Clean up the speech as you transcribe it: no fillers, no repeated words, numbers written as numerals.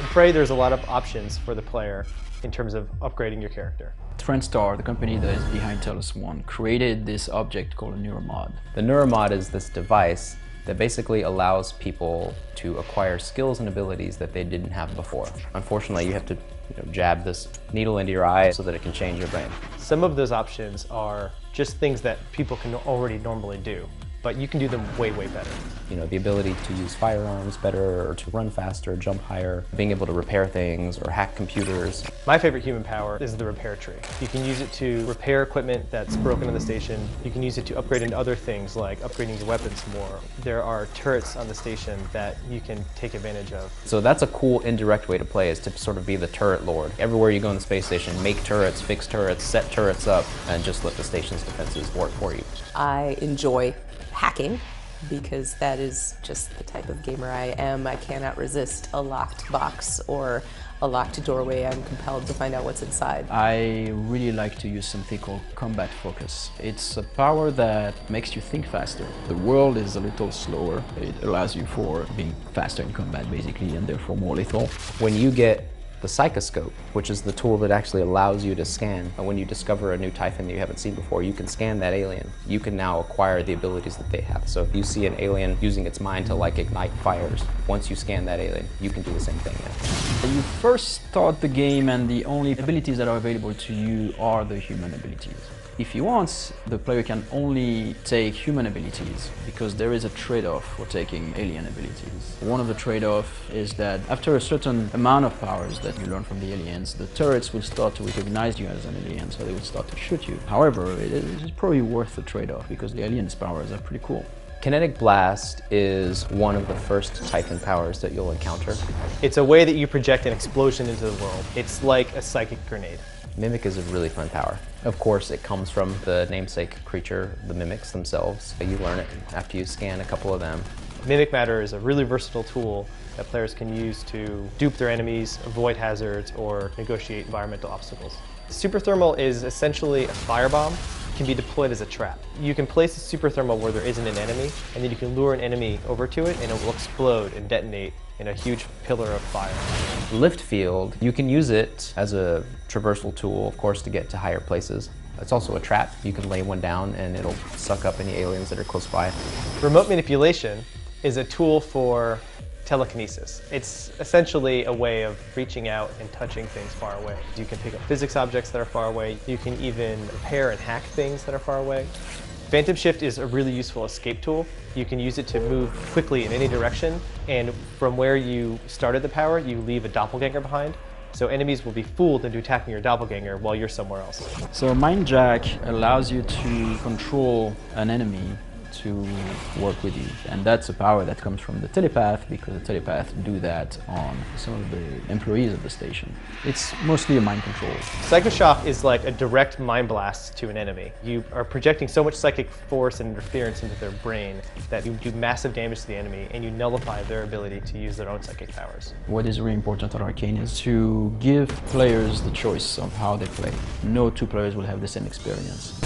In Prey, there's a lot of options for the player in terms of upgrading your character. Friendstar, the company that is behind Talos I, created this object called a neuromod. The neuromod is this device that basically allows people to acquire skills and abilities that they didn't have before. Unfortunately, you have to jab this needle into your eye so that it can change your brain. Some of those options are just things that people can already normally do, but you can do them way, way better. The ability to use firearms better, or to run faster, jump higher, being able to repair things or hack computers. My favorite human power is the repair tree. You can use it to repair equipment that's broken on the station. You can use it to upgrade into other things like upgrading your weapons more. There are turrets on the station that you can take advantage of. So that's a cool indirect way to play, is to sort of be the turret lord. Everywhere you go in the space station, make turrets, fix turrets, set turrets up, and just let the station's defenses work for you. I enjoy hacking because that is just the type of gamer I am. I cannot resist a locked box or a locked doorway. I'm compelled to find out what's inside. I really like to use something called combat focus. It's a power that makes you think faster. The world is a little slower. It allows you for being faster in combat basically, and therefore more lethal. When you get the psychoscope, which is the tool that actually allows you to scan. And when you discover a new Typhon that you haven't seen before, you can scan that alien. You can now acquire the abilities that they have. So if you see an alien using its mind to ignite fires, once you scan that alien, you can do the same thing now. You first start the game and the only abilities that are available to you are the human abilities. If he wants, the player can only take human abilities because there is a trade-off for taking alien abilities. One of the trade-offs is that after a certain amount of powers that you learn from the aliens, the turrets will start to recognize you as an alien, so they will start to shoot you. However, it is probably worth the trade-off because the aliens' powers are pretty cool. Kinetic Blast is one of the first Typhon powers that you'll encounter. It's a way that you project an explosion into the world. It's like a psychic grenade. Mimic is a really fun power. Of course, it comes from the namesake creature, the mimics themselves. You learn it after you scan a couple of them. Mimic Matter is a really versatile tool that players can use to dupe their enemies, avoid hazards, or negotiate environmental obstacles. Super Thermal is essentially a firebomb. It can be deployed as a trap. You can place a Super Thermal where there isn't an enemy, and then you can lure an enemy over to it, and it will explode and detonate in a huge pillar of fire. Lift Field, you can use it as a traversal tool, of course, to get to higher places. It's also a trap. You can lay one down and it'll suck up any aliens that are close by. Remote Manipulation is a tool for telekinesis. It's essentially a way of reaching out and touching things far away. You can pick up physics objects that are far away. You can even repair and hack things that are far away. Phantom Shift is a really useful escape tool. You can use it to move quickly in any direction, and from where you started the power, you leave a doppelganger behind. So enemies will be fooled into attacking your doppelganger while you're somewhere else. So Mind Jack allows you to control an enemy to work with you, and that's a power that comes from the telepath, because the telepath do that on some of the employees of the station. It's mostly a mind control. Psychoshock is like a direct mind blast to an enemy. You are projecting so much psychic force and interference into their brain that you do massive damage to the enemy, and you nullify their ability to use their own psychic powers. What is really important at Arkane is to give players the choice of how they play. No two players will have the same experience.